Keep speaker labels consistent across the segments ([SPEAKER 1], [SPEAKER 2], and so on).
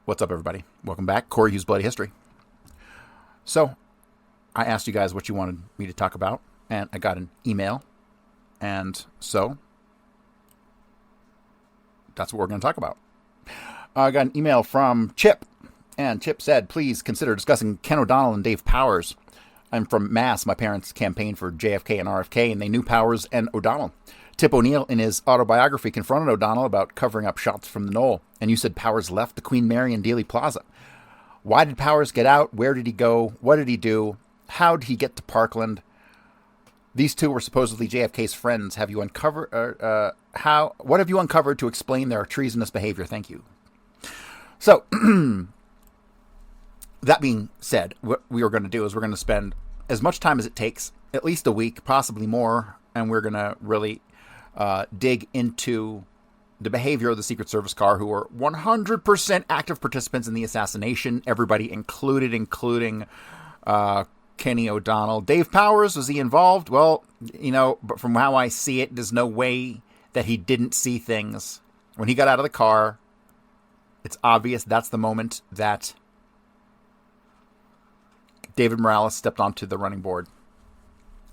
[SPEAKER 1] What's up, everybody? Welcome back. Corey Hughes Bloody History. So, I asked you guys what you wanted me to talk about, and I got an email. And so, that's what we're going to talk about. I got an email from Chip, and Chip said, please consider discussing Ken O'Donnell and Dave Powers. I'm from Mass. My parents campaigned for JFK and RFK, and they knew Powers and O'Donnell. Tip O'Neill, in his autobiography, confronted O'Donnell about covering up shots from the knoll, and you said Powers left the Queen Mary and Dealey Plaza. Why did Powers get out? Where did he go? What did he do? How did he get to Parkland? These two were supposedly JFK's friends. Have you uncovered? What have you uncovered to explain their treasonous behavior? Thank you. So, that being said, what we are going to do is we're going to spend as much time as it takes, at least a week, possibly more, and we're going to really dig into the behavior of the Secret Service car, who were 100% active participants in the assassination, everybody included, including Kenny O'Donnell. Dave Powers, was he involved? Well, but from how I see it, there's no way that he didn't see things. When he got out of the car, it's obvious that's the moment that David Morales stepped onto the running board.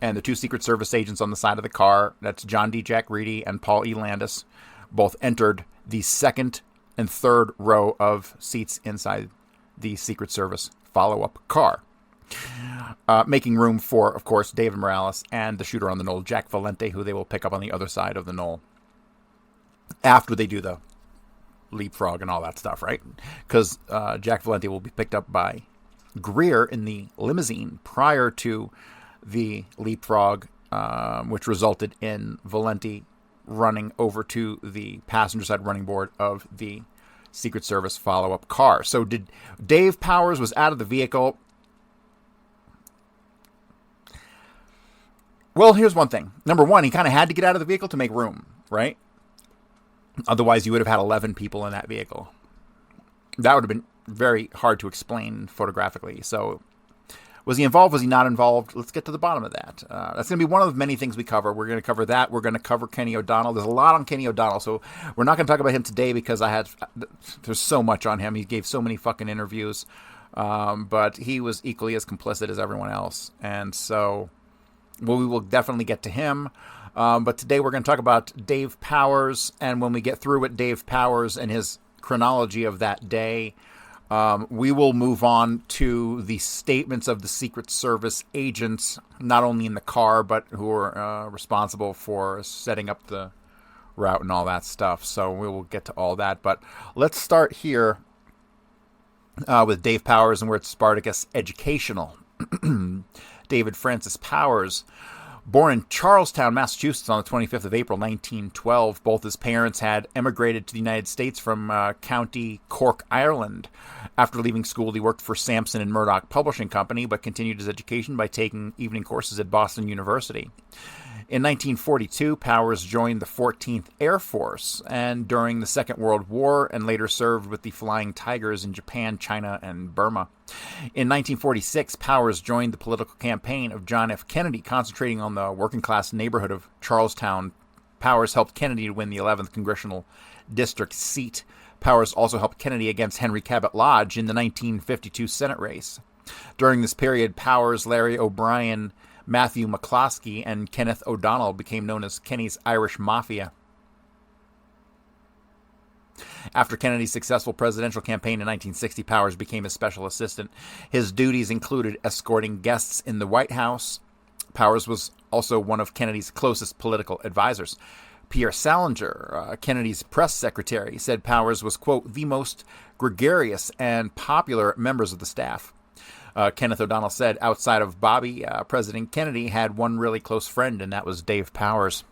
[SPEAKER 1] And the two Secret Service agents on the side of the car, that's John D. Jack Reedy and Paul E. Landis, both entered the second and third row of seats inside the Secret Service follow-up car, making room for, of course, David Morales and the shooter on the knoll, Jack Valente, who they will pick up on the other side of the knoll after they do the leapfrog and all that stuff, right? Because Jack Valente will be picked up by Greer in the limousine prior to the leapfrog, which resulted in Valente running over to the passenger side running board of the Secret Service follow-up car. So did Dave Powers was out of the vehicle? Well, here's one thing. Number one, he kind of had to get out of the vehicle to make room, right? Otherwise, you would have had 11 people in that vehicle. That would have been very hard to explain photographically. So, was he involved? Was he not involved? Let's get to the bottom of that. That's going to be one of the many things we cover. We're going to cover that. We're going to cover Kenny O'Donnell. There's a lot on Kenny O'Donnell, so we're not going to talk about him today because there's so much on him. He gave so many fucking interviews, but he was equally as complicit as everyone else. And so, we will definitely get to him. But today we're going to talk about Dave Powers, and when we get through with Dave Powers and his chronology of that day, we will move on to the statements of the Secret Service agents, not only in the car, but who are responsible for setting up the route and all that stuff. So we will get to all that. But let's start here with Dave Powers and where it's Spartacus Educational. David Francis Powers, born in Charlestown, Massachusetts on the 25th of April, 1912. Both his parents had emigrated to the United States from County Cork, Ireland. After leaving school, he worked for Sampson and Murdoch Publishing Company, but continued his education by taking evening courses at Boston University. In 1942, Powers joined the 14th Air Force, and during the Second World War, and later served with the Flying Tigers in Japan, China, and Burma. In 1946, Powers joined the political campaign of John F. Kennedy, concentrating on the working-class neighborhood of Charlestown. Powers helped Kennedy to win the 11th Congressional District seat. Powers also helped Kennedy against Henry Cabot Lodge in the 1952 Senate race. During this period, Powers, Larry O'Brien, Matthew McCloskey, and Kenneth O'Donnell became known as Kenny's Irish Mafia. After Kennedy's successful presidential campaign in 1960, Powers became his special assistant. His duties included escorting guests in the White House. Powers was also one of Kennedy's closest political advisors. Pierre Salinger, Kennedy's press secretary, said Powers was, quote, the most gregarious and popular members of the staff. Kenneth O'Donnell said, outside of Bobby, President Kennedy had one really close friend, and that was Dave Powers.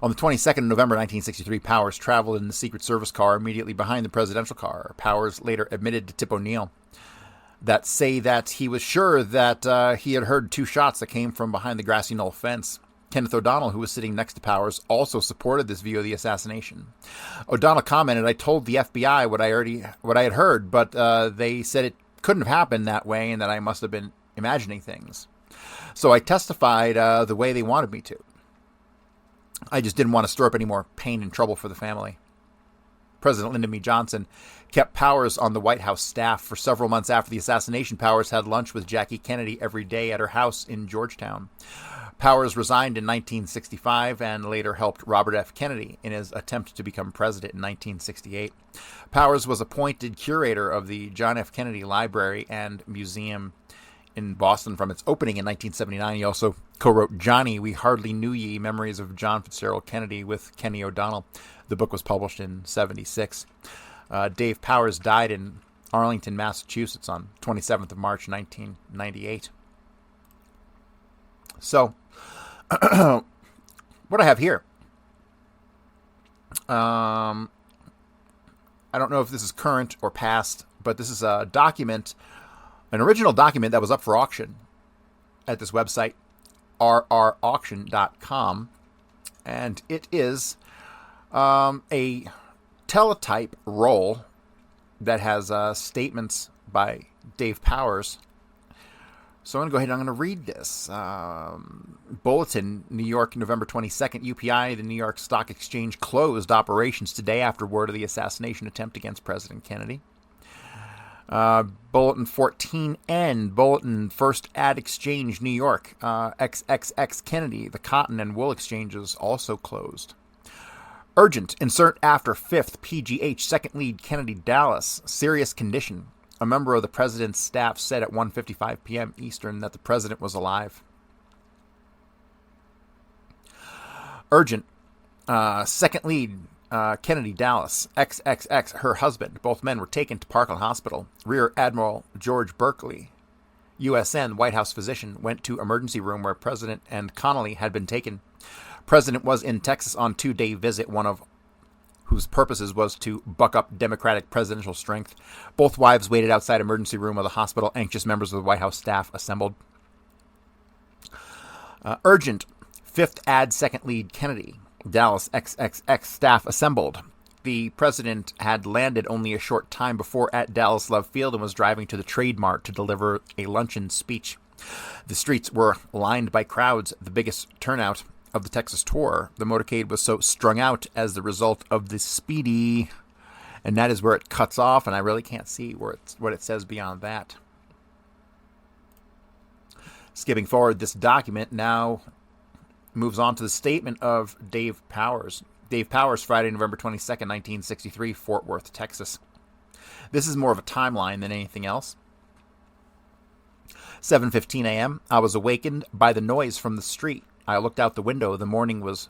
[SPEAKER 1] On the 22nd of November 1963, Powers traveled in the Secret Service car immediately behind the presidential car. Powers later admitted to Tip O'Neill that he was sure that he had heard two shots that came from behind the grassy knoll fence. Kenneth O'Donnell, who was sitting next to Powers, also supported this view of the assassination. O'Donnell commented, I told the FBI what I had heard, but they said it couldn't have happened that way and that I must have been imagining things. So I testified the way they wanted me to. I just didn't want to stir up any more pain and trouble for the family. President Lyndon B. Johnson kept Powers on the White House staff. For several months after the assassination, Powers had lunch with Jackie Kennedy every day at her house in Georgetown. Powers resigned in 1965 and later helped Robert F. Kennedy in his attempt to become president in 1968. Powers was appointed curator of the John F. Kennedy Library and Museum in Boston from its opening in 1979. He also co-wrote Johnny, We Hardly Knew Ye, Memories of John Fitzgerald Kennedy with Kenny O'Donnell. The book was published in 1976. Dave Powers died in Arlington, Massachusetts on 27th of March, 1998. So, what I have here, I don't know if this is current or past, but this is a document, an original document that was up for auction at this website, rrauction.com, and it is a teletype roll that has statements by Dave Powers. So I'm going to go ahead and I'm going to read this. Bulletin, New York, November 22nd. UPI, the New York Stock Exchange, closed operations today after word of the assassination attempt against President Kennedy. Bulletin 14N, Bulletin, First Ad Exchange, New York. XXX Kennedy, the cotton and wool exchanges also closed. Urgent, insert after 5th PGH, second lead, Kennedy, Dallas. Serious condition. A member of the president's staff said at 1:55 p.m. Eastern that the president was alive. Urgent, second lead, Kennedy, Dallas. XXX, her husband. Both men were taken to Parkland Hospital. Rear Admiral George Berkeley, USN, White House physician, went to emergency room where President and Connally had been taken. President was in Texas on 2-day visit, one of whose purposes was to buck up Democratic presidential strength. Both wives waited outside emergency room of the hospital. Anxious members of the White House staff assembled. Urgent, 5th ad, second lead, Kennedy, Dallas. XXX staff assembled. The president had landed only a short time before at Dallas Love Field and was driving to the Trade Mart to deliver a luncheon speech. The streets were lined by crowds, the biggest turnout of the Texas tour. The motorcade was so strung out as the result of the speedy, and that is where it cuts off, and I really can't see what it says beyond that. Skipping forward, this document now moves on to the statement of Dave Powers. Dave Powers, Friday, November 22nd, 1963, Fort Worth, Texas. This is more of a timeline than anything else. 7:15 a.m., I was awakened by the noise from the street. I looked out the window. The morning was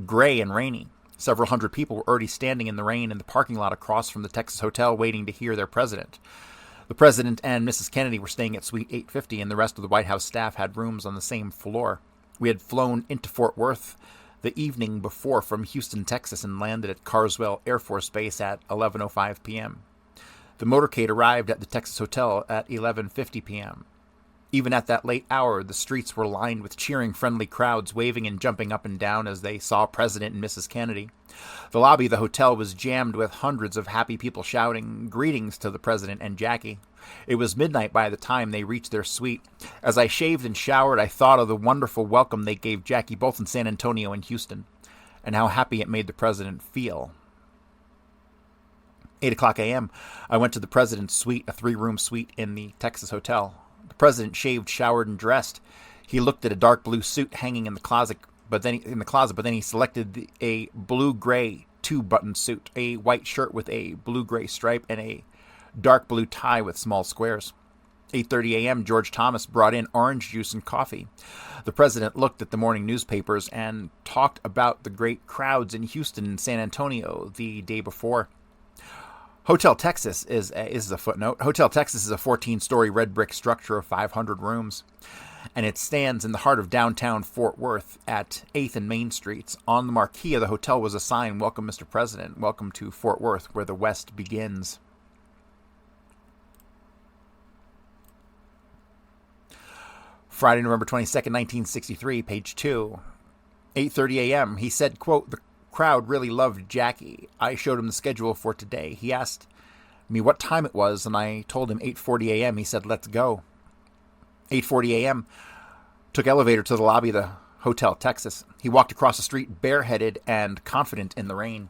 [SPEAKER 1] gray and rainy. Several hundred people were already standing in the rain in the parking lot across from the Texas Hotel waiting to hear their president. The president and Mrs. Kennedy were staying at Suite 850, and the rest of the White House staff had rooms on the same floor. We had flown into Fort Worth the evening before from Houston, Texas, and landed at Carswell Air Force Base at 11:05 p.m. The motorcade arrived at the Texas Hotel at 11:50 p.m. Even at that late hour, the streets were lined with cheering, friendly crowds, waving and jumping up and down as they saw President and Mrs. Kennedy. The lobby of the hotel was jammed with hundreds of happy people shouting greetings to the president and Jackie. It was midnight by the time they reached their suite. As I shaved and showered, I thought of the wonderful welcome they gave Jackie both in San Antonio and Houston, and how happy it made the president feel. 8 o'clock a.m., I went to the president's suite, a 3-room suite in the Texas Hotel. The president shaved, showered, and dressed. He looked at a dark blue suit hanging in the closet, but then he selected a blue-gray 2-button suit, a white shirt with a blue-gray stripe, and a dark blue tie with small squares. 8:30 a.m., George Thomas brought in orange juice and coffee. The president looked at the morning newspapers and talked about the great crowds in Houston and San Antonio the day before. Hotel Texas is a footnote. Hotel Texas is a 14-story red brick structure of 500 rooms, and it stands in the heart of downtown Fort Worth at 8th and Main Streets. On the marquee of the hotel was a sign, "Welcome, Mr. President. Welcome to Fort Worth, where the West begins." Friday, November 22nd, 1963, page 2. 8:30 a.m. He said, quote, "The crowd really loved Jackie. I showed him the schedule for today. He asked me what time it was, and I told him 8:40 a.m. He said, let's go." 8:40 a.m. Took elevator to the lobby of the Hotel Texas. He walked across the street bareheaded and confident in the rain.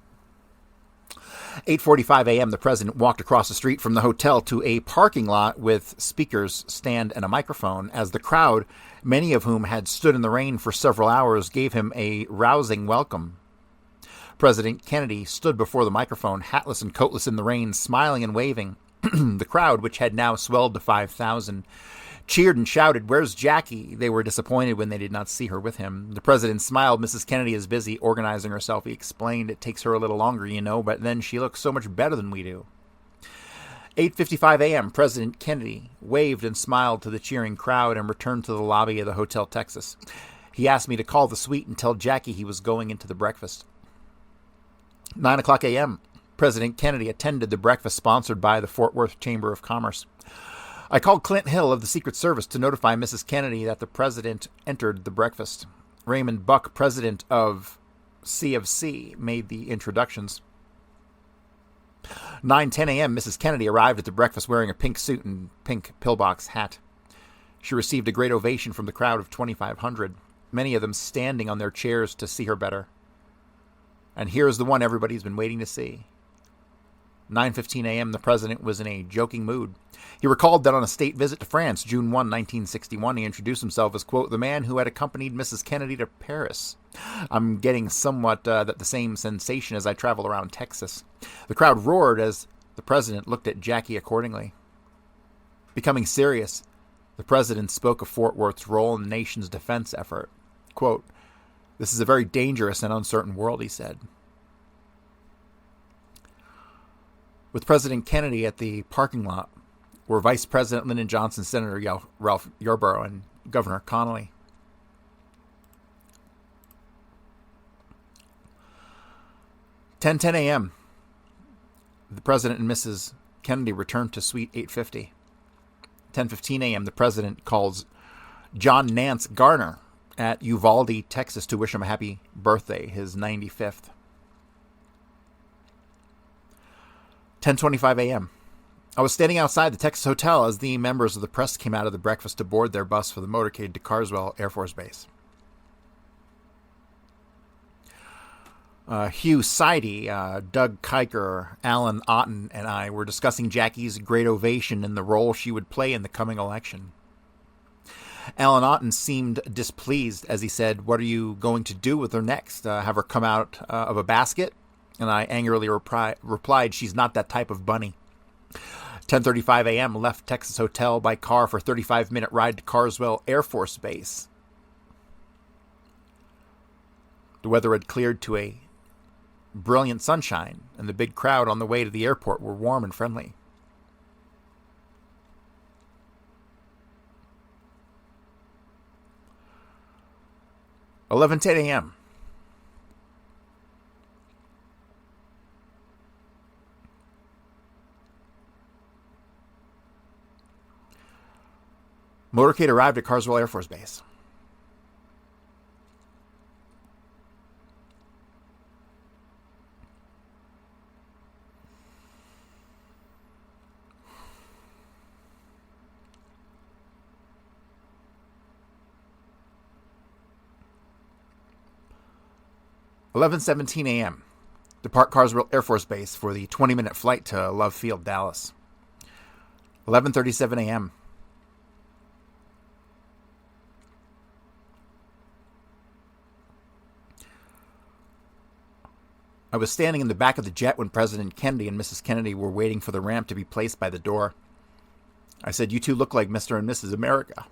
[SPEAKER 1] 8:45 a.m., the president walked across the street from the hotel to a parking lot with speakers, stand, and a microphone as the crowd, many of whom had stood in the rain for several hours, gave him a rousing welcome. President Kennedy stood before the microphone, hatless and coatless in the rain, smiling and waving. The crowd, which had now swelled to 5,000, cheered and shouted, "Where's Jackie?" They were disappointed when they did not see her with him. The president smiled. "Mrs. Kennedy is busy organizing herself," he explained. "It takes her a little longer, you know, but then she looks so much better than we do." 8:55 a.m., President Kennedy waved and smiled to the cheering crowd and returned to the lobby of the Hotel Texas. He asked me to call the suite and tell Jackie he was going into the breakfast. 9 o'clock a.m., President Kennedy attended the breakfast sponsored by the Fort Worth Chamber of Commerce. I called Clint Hill of the Secret Service to notify Mrs. Kennedy that the president entered the breakfast. Raymond Buck, president of C, made the introductions. 9:10 a.m., Mrs. Kennedy arrived at the breakfast wearing a pink suit and pink pillbox hat. She received a great ovation from the crowd of 2,500, many of them standing on their chairs to see her better. And here is the one everybody's been waiting to see. 9:15 a.m., the president was in a joking mood. He recalled that on a state visit to France, June 1, 1961, he introduced himself as, quote, the man who had accompanied Mrs. Kennedy to Paris. I'm getting somewhat the same sensation as I travel around Texas. The crowd roared as the president looked at Jackie accordingly. Becoming serious, the president spoke of Fort Worth's role in the nation's defense effort. Quote, "This is a very dangerous and uncertain world," he said. With President Kennedy at the parking lot were Vice President Lyndon Johnson, Senator Ralph Yarborough, and Governor Connolly. "10 a.m., the President and Mrs. Kennedy returned to Suite 850. 10:15 a.m., the President calls John Nance Garner at Uvalde, Texas, to wish him a happy birthday, his 95th. 10:25 a.m. I was standing outside the Texas Hotel as the members of the press came out of the breakfast to board their bus for the motorcade to Carswell Air Force Base. Hugh Sidey, Doug Kiker, Alan Otten, and I were discussing Jackie's great ovation and the role she would play in the coming election. Alan Otten seemed displeased as he said, "What are you going to do with her next? Have her come out of a basket?" And I angrily replied, "She's not that type of bunny." 10:35 a.m. left Texas Hotel by car for a 35-minute ride to Carswell Air Force Base. The weather had cleared to a brilliant sunshine, and the big crowd on the way to the airport were warm and friendly. – 11:10 a.m. Motorcade arrived at Carswell Air Force Base. (11:17 a.m.) Depart Carswell Air Force Base for the 20-minute flight to Love Field, Dallas. 11:37 a.m. I was standing in the back of the jet when President Kennedy and Mrs. Kennedy were waiting for the ramp to be placed by the door. I said, "You two look like Mr. and Mrs. America."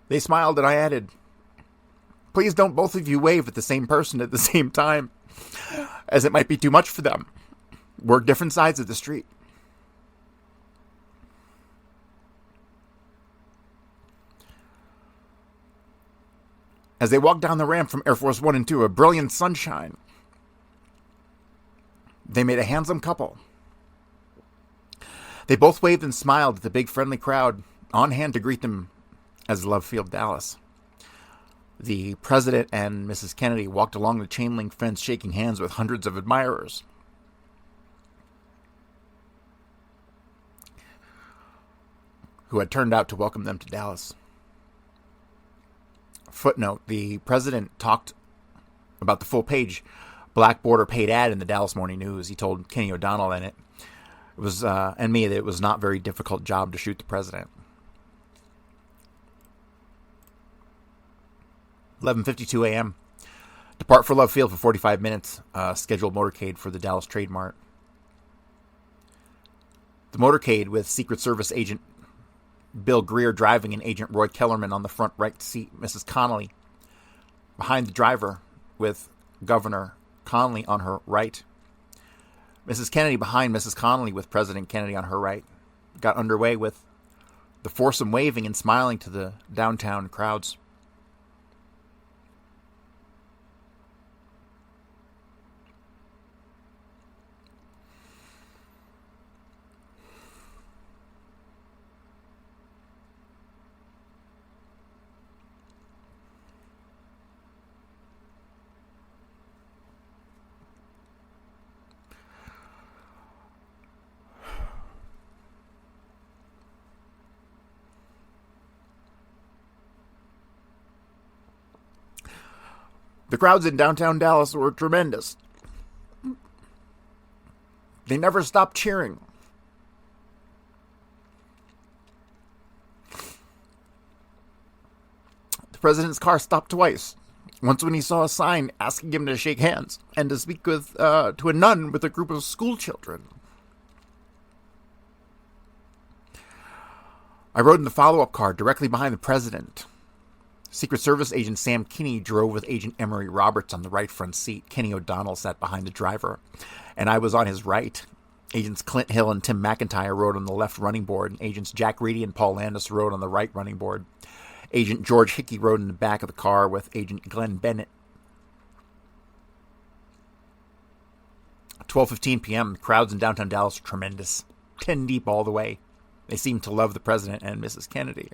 [SPEAKER 1] They smiled and I added, "Please don't both of you wave at the same person at the same time, as it might be too much for them. We're different sides of the street." As they walked down the ramp from Air Force One into a brilliant sunshine, they made a handsome couple. They both waved and smiled at the big friendly crowd on hand to greet them as Love Field, Dallas. The president and Mrs. Kennedy walked along the chain link fence shaking hands with hundreds of admirers. Who had turned out to welcome them to Dallas. Footnote, the president talked about the full-page black border paid ad in the Dallas Morning News. He told Kenny O'Donnell in it, and me, that it was not a very difficult job to shoot the president. 11:52 a.m. Depart for Love Field for 45 minutes. Scheduled motorcade for the Dallas Trade Mart. The motorcade with Secret Service agent Bill Greer driving and Agent Roy Kellerman on the front right seat. Mrs. Connolly behind the driver with Governor Connolly on her right. Mrs. Kennedy behind Mrs. Connolly with President Kennedy on her right. Got underway with the foursome waving and smiling to the downtown crowds. The crowds in downtown Dallas were tremendous. They never stopped cheering. The president's car stopped twice. Once when he saw a sign asking him to shake hands and to speak with to a nun with a group of school children. I rode in the follow-up car directly behind the president. Secret Service agent Sam Kinney drove with Agent Emery Roberts on the right front seat. Kenny O'Donnell sat behind the driver, and I was on his right. Agents Clint Hill and Tim McIntyre rode on the left running board, and Agents Jack Reedy and Paul Landis rode on the right running board. Agent George Hickey rode in the back of the car with Agent Glenn Bennett. 12:15 p.m., the crowds in downtown Dallas were tremendous. 10 deep all the way. They seemed to love the president and Mrs. Kennedy.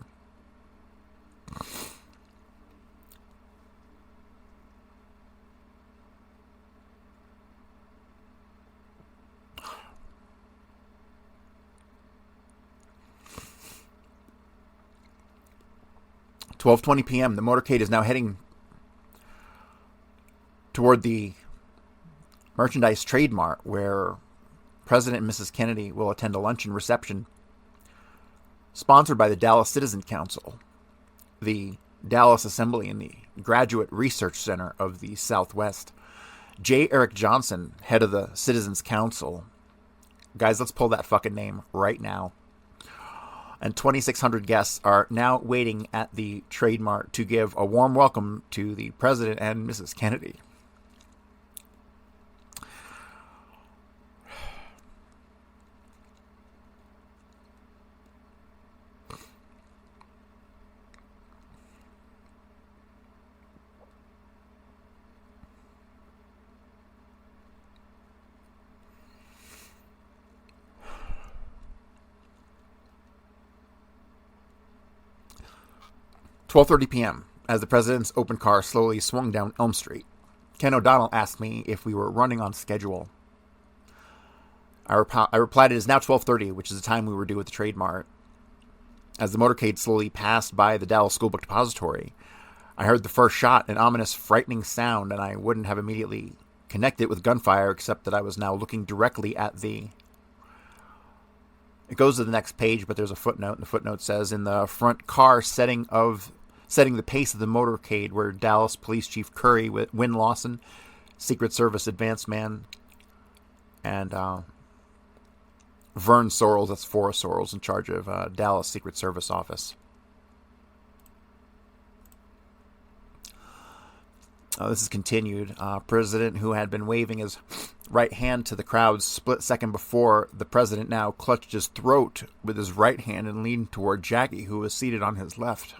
[SPEAKER 1] 12:20 p.m., the motorcade is now heading toward the Merchandise Trade Mart, where President and Mrs. Kennedy will attend a luncheon reception sponsored by the Dallas Citizen Council, the Dallas Assembly, and the Graduate Research Center of the Southwest. J. Eric Johnson, head of the Citizens Council. Guys, let's pull that fucking name right now. And 2,600 guests are now waiting at the Trade Mart to give a warm welcome to the President and Mrs. Kennedy. "12:30 p.m. as the president's open car slowly swung down Elm Street. Ken O'Donnell asked me if we were running on schedule. I replied, it is now 12:30, which is the time we were due at the Trade Mart. As the motorcade slowly passed by the Dallas School Book Depository, I heard the first shot, an ominous, frightening sound, and I wouldn't have immediately connected it with gunfire, except that I was now looking directly at the... It goes to the next page, but there's a footnote, and the footnote says, in the front car setting the pace of the motorcade were Dallas Police Chief Curry, Win Lawson, Secret Service advance man, and Vern Sorrells, that's Forrest Sorrells, in charge of Dallas Secret Service office. This is continued. President, who had been waving his right hand to the crowd split second before, the president now clutched his throat with his right hand and leaned toward Jackie, who was seated on his left.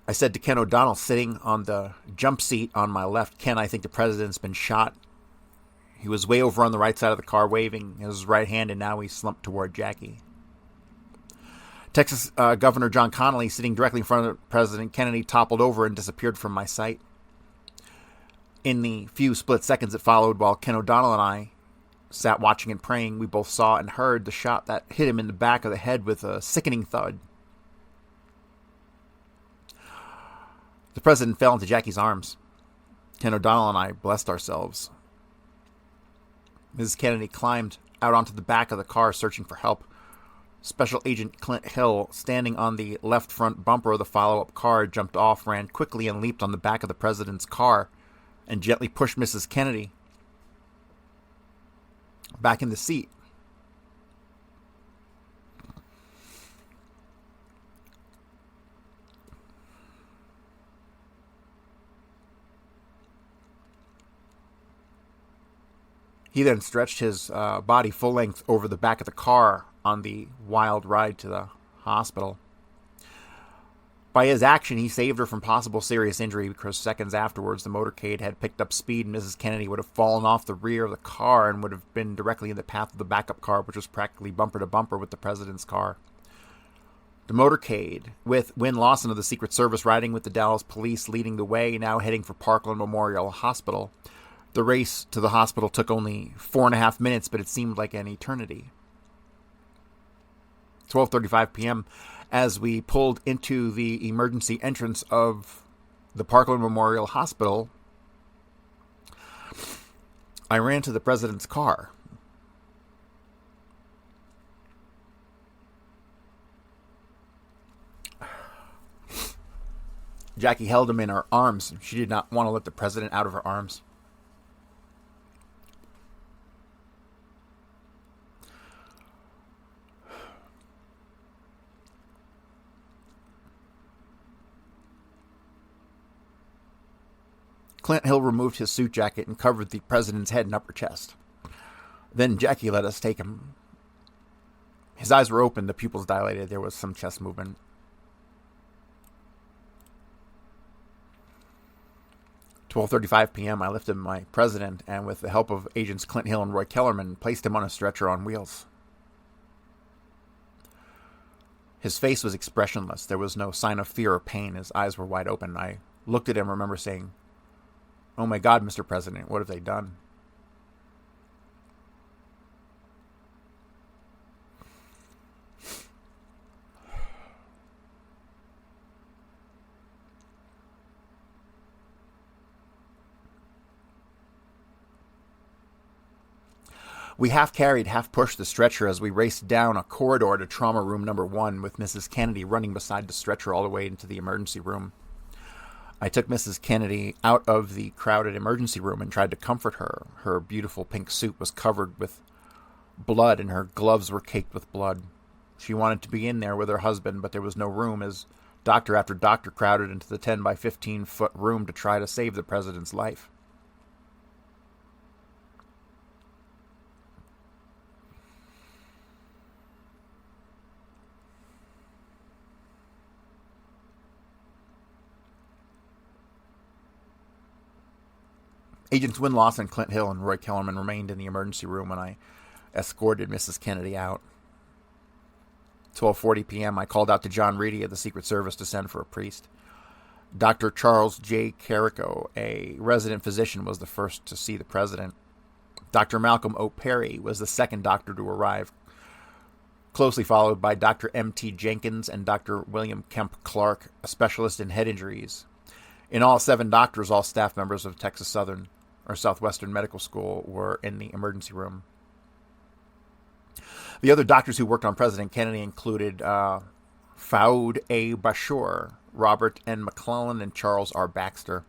[SPEAKER 1] I said to Ken O'Donnell, sitting on the jump seat on my left, Ken, I think the president's been shot. He was way over on the right side of the car, waving his right hand, and now he slumped toward Jackie. Texas Governor John Connally, sitting directly in front of President Kennedy, toppled over and disappeared from my sight. In the few split seconds that followed, while Ken O'Donnell and I sat watching and praying, we both saw and heard the shot that hit him in the back of the head with a sickening thud. The president fell into Jackie's arms. Ken O'Donnell and I blessed ourselves. Mrs. Kennedy climbed out onto the back of the car, searching for help. Special Agent Clint Hill, standing on the left front bumper of the follow-up car, jumped off, ran quickly, and leaped on the back of the president's car and gently pushed Mrs. Kennedy back in the seat. He then stretched his body full length over the back of the car on the wild ride to the hospital. By his action, he saved her from possible serious injury, because seconds afterwards, the motorcade had picked up speed and Mrs. Kennedy would have fallen off the rear of the car and would have been directly in the path of the backup car, which was practically bumper to bumper with the president's car. The motorcade, with Wynn Lawson of the Secret Service riding with the Dallas police leading the way, now heading for Parkland Memorial Hospital. The race to the hospital took only 4.5 minutes, but it seemed like an eternity. 12:35 p.m., as we pulled into the emergency entrance of the Parkland Memorial Hospital, I ran to the president's car. Jackie held him in her arms. She did not want to let the president out of her arms. Clint Hill removed his suit jacket and covered the president's head and upper chest. Then Jackie let us take him. His eyes were open, the pupils dilated. There was some chest movement. "12:35 p.m., I lifted my president and, with the help of agents Clint Hill and Roy Kellerman, placed him on a stretcher on wheels. His face was expressionless. There was no sign of fear or pain. His eyes were wide open. I looked at him and remember saying, "Oh my God, Mr. President, what have they done?" We half carried, half pushed the stretcher as we raced down a corridor to trauma room number 1, with Mrs. Kennedy running beside the stretcher all the way into the emergency room. I took Mrs. Kennedy out of the crowded emergency room and tried to comfort her. Her beautiful pink suit was covered with blood and her gloves were caked with blood. She wanted to be in there with her husband, but there was no room, as doctor after doctor crowded into the 10 by 15 foot room to try to save the president's life. Agents Wynn Lawson, Clint Hill, and Roy Kellerman remained in the emergency room when I escorted Mrs. Kennedy out. 12:40 p.m., I called out to John Reedy of the Secret Service to send for a priest. Dr. Charles J. Carrico, a resident physician, was the first to see the president. Dr. Malcolm O. Perry was the second doctor to arrive, closely followed by Dr. M.T. Jenkins and Dr. William Kemp Clark, a specialist in head injuries. In all, 7 doctors, all staff members of Texas Southwestern Medical School, were in the emergency room. The other doctors who worked on President Kennedy included Fouad A. Bashir, Robert N. McClellan, and Charles R. Baxter.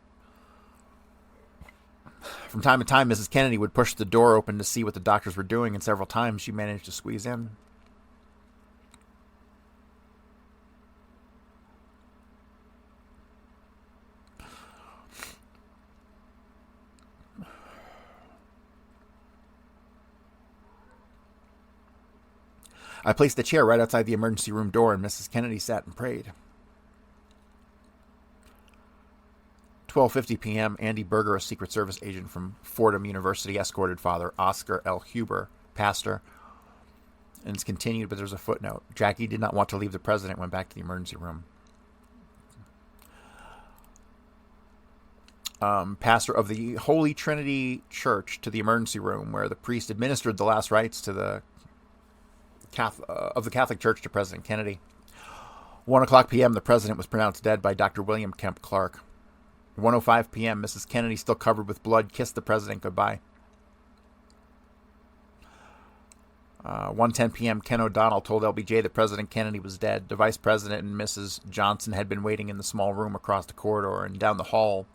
[SPEAKER 1] From time to time, Mrs. Kennedy would push the door open to see what the doctors were doing, and several times she managed to squeeze in. I placed a chair right outside the emergency room door, and Mrs. Kennedy sat and prayed. 12:50 p.m., Andy Berger, a Secret Service agent from Fordham University, escorted Father Oscar L. Huber, pastor. And it's continued, but there's a footnote. Jackie did not want to leave the president, went back to the emergency room. Pastor of the Holy Trinity Church to the emergency room, where the priest administered the last rites to the Catholic Church to President Kennedy. 1 o'clock p.m., the president was pronounced dead by Dr. William Kemp Clark. 1:05 p.m., Mrs. Kennedy, still covered with blood, kissed the president goodbye. 1:10 p.m., Ken O'Donnell told LBJ that President Kennedy was dead. The vice president and Mrs. Johnson had been waiting in the small room across the corridor and down the hall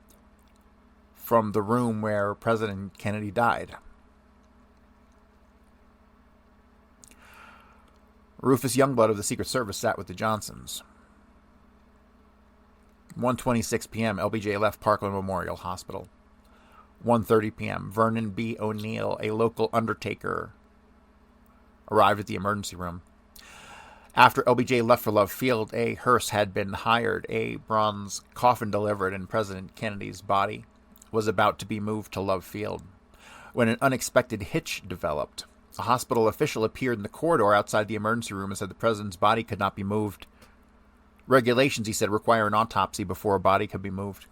[SPEAKER 1] from the room where President Kennedy died. Rufus Youngblood of the Secret Service sat with the Johnsons. 1:26 p.m., LBJ left Parkland Memorial Hospital. 1:30 p.m., Vernon B. O'Neill, a local undertaker, arrived at the emergency room. After LBJ left for Love Field, a hearse had been hired, a bronze coffin delivered, and President Kennedy's body was about to be moved to Love Field when an unexpected hitch developed. A hospital official appeared in the corridor outside the emergency room and said the president's body could not be moved. Regulations, he said, require an autopsy before a body could be moved.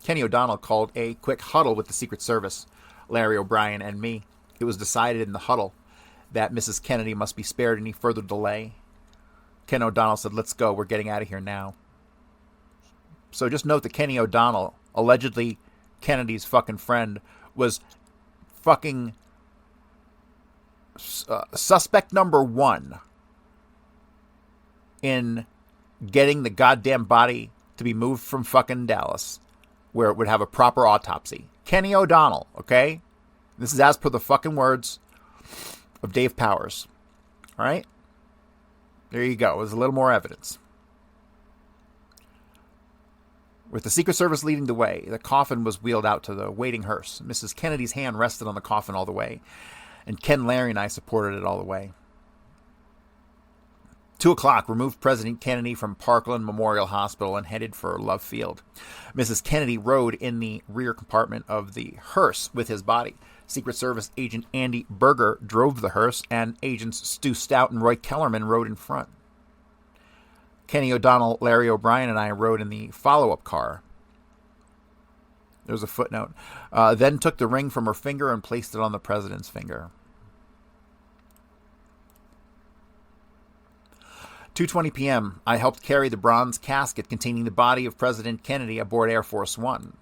[SPEAKER 1] Kenny O'Donnell called a quick huddle with the Secret Service, Larry O'Brien, and me. It was decided in the huddle that Mrs. Kennedy must be spared any further delay. Ken O'Donnell said, "Let's go. We're getting out of here now." So just note that Kenny O'Donnell, allegedly Kennedy's fucking friend, was fucking suspect number one in getting the goddamn body to be moved from fucking Dallas, where it would have a proper autopsy. Kenny O'Donnell, okay? This is as per the fucking words of Dave Powers. All right? There you go. There's a little more evidence. With the Secret Service leading the way, the coffin was wheeled out to the waiting hearse. Mrs. Kennedy's hand rested on the coffin all the way, and Ken, Larry, and I supported it all the way. 2 o'clock, removed President Kennedy from Parkland Memorial Hospital and headed for Love Field. Mrs. Kennedy rode in the rear compartment of the hearse with his body. Secret Service agent Andy Berger drove the hearse, and agents Stu Stout and Roy Kellerman rode in front. Kenny O'Donnell, Larry O'Brien, and I rode in the follow-up car. There's a footnote. Then took the ring from her finger and placed it on the president's finger. 2:20 p.m., I helped carry the bronze casket containing the body of President Kennedy aboard Air Force One.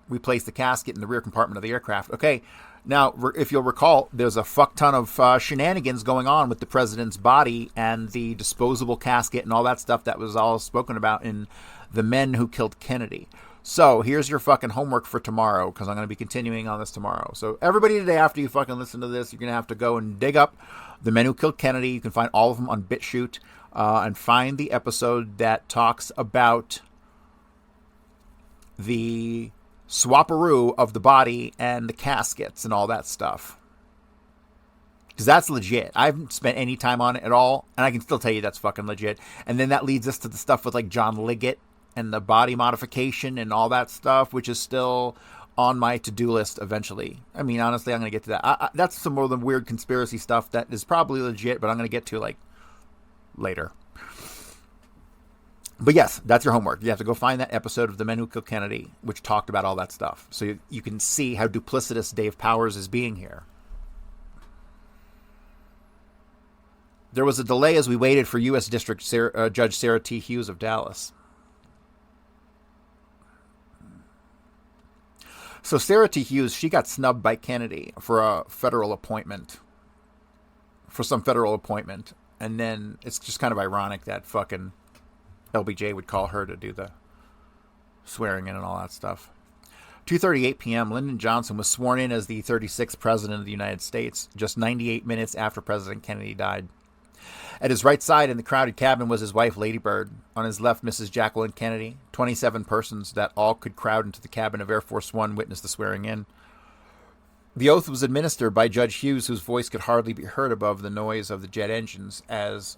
[SPEAKER 1] We placed the casket in the rear compartment of the aircraft. Okay, now, if you'll recall, there's a fuck ton of shenanigans going on with the president's body and the disposable casket and all that stuff that was all spoken about in The Men Who Killed Kennedy. So, here's your fucking homework for tomorrow, because I'm going to be continuing on this tomorrow. So, everybody today, after you fucking listen to this, you're going to have to go and dig up The Men Who Killed Kennedy. You can find all of them on BitChute. And find the episode that talks about the swapperoo of the body and the caskets and all that stuff. Because that's legit. I haven't spent any time on it at all, and I can still tell you that's fucking legit. And then that leads us to the stuff with like John Liggett and the body modification and all that stuff, which is still on my to-do list eventually. I mean, honestly, I'm going to get to that. That's some more of the weird conspiracy stuff that is probably legit, but I'm going to get to like later. But yes, that's your homework. You have to go find that episode of The Men Who Killed Kennedy, which talked about all that stuff. So you can see how duplicitous Dave Powers is being here. There was a delay as we waited for U.S. District Judge Sarah T. Hughes of Dallas. So Sarah T. Hughes, she got snubbed by Kennedy for a federal appointment. For some federal appointment. And then it's just kind of ironic that fucking LBJ would call her to do the swearing in and all that stuff. 2:38 p.m., Lyndon Johnson was sworn in as the 36th President of the United States, just 98 minutes after President Kennedy died. At his right side in the crowded cabin was his wife, Lady Bird. On his left, Mrs. Jacqueline Kennedy. 27 persons that all could crowd into the cabin of Air Force One witnessed the swearing in. The oath was administered by Judge Hughes, whose voice could hardly be heard above the noise of the jet engines as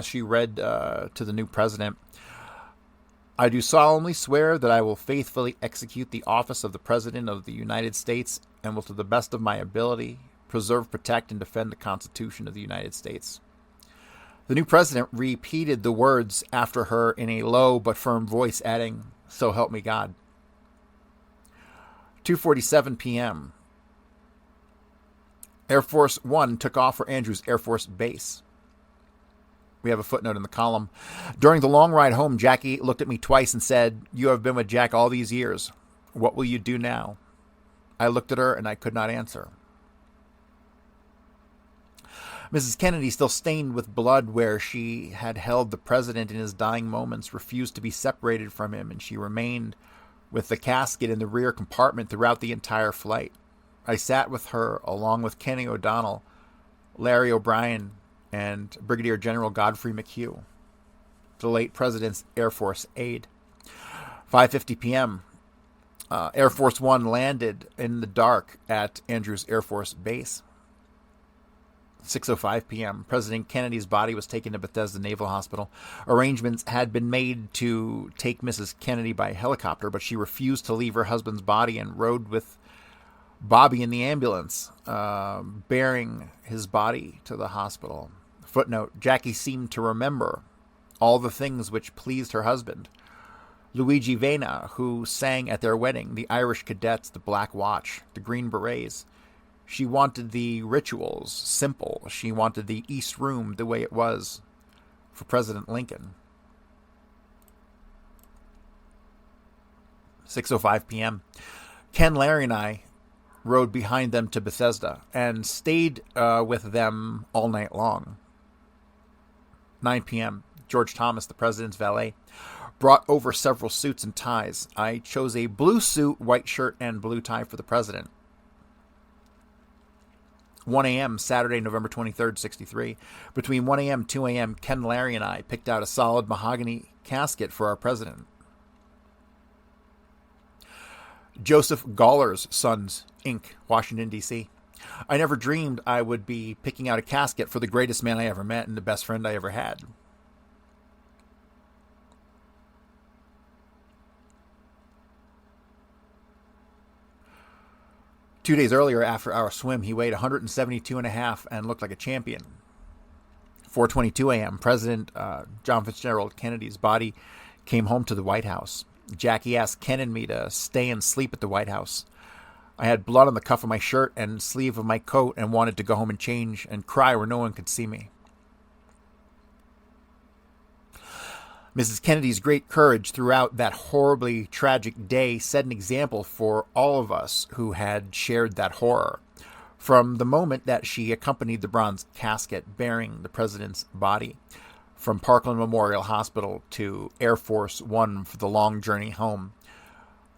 [SPEAKER 1] she read to the new president. I do solemnly swear that I will faithfully execute the office of the President of the United States and will, to the best of my ability, preserve, protect, and defend the Constitution of the United States. The new president repeated the words after her in a low but firm voice, adding, "So help me God." 2:47 p.m. Air Force One took off for Andrews Air Force Base. We have a footnote in the column. During the long ride home, Jackie looked at me twice and said, "You have been with Jack all these years. What will you do now?" I looked at her and I could not answer. Mrs. Kennedy, still stained with blood where she had held the president in his dying moments, refused to be separated from him, and she remained with the casket in the rear compartment throughout the entire flight. I sat with her along with Kenny O'Donnell, Larry O'Brien, and Brigadier General Godfrey McHugh, the late president's Air Force aide. 5:50 p.m. Air Force One landed in the dark at Andrews Air Force Base. 6:05 p.m. President Kennedy's body was taken to Bethesda Naval Hospital. Arrangements had been made to take Mrs. Kennedy by helicopter, but she refused to leave her husband's body and rode with Bobby in the ambulance, bearing his body to the hospital. Footnote, Jackie seemed to remember all the things which pleased her husband. Luigi Vena, who sang at their wedding, the Irish Cadets, the Black Watch, the Green Berets. She wanted the rituals simple. She wanted the East Room the way it was for President Lincoln. 6:05 p.m. Ken, Larry, and I rode behind them to Bethesda and stayed with them all night long. 9 p.m. George Thomas, the president's valet, brought over several suits and ties. I chose a blue suit, white shirt, and blue tie for the president. 1 a.m. Saturday, November 23rd, 63. Between 1 a.m. and 2 a.m., Ken, Larry, and I picked out a solid mahogany casket for our president. Joseph Gawler's Sons, Inc., Washington, D.C. I never dreamed I would be picking out a casket for the greatest man I ever met and the best friend I ever had. Two days earlier, after our swim, he weighed 172.5 and looked like a champion. 4:22 a.m., President John Fitzgerald Kennedy's body came home to the White House. Jackie asked Ken and me to stay and sleep at the White House. I had blood on the cuff of my shirt and sleeve of my coat and wanted to go home and change and cry where no one could see me. Mrs. Kennedy's great courage throughout that horribly tragic day set an example for all of us who had shared that horror. From the moment that she accompanied the bronze casket bearing the president's body from Parkland Memorial Hospital to Air Force One for the long journey home,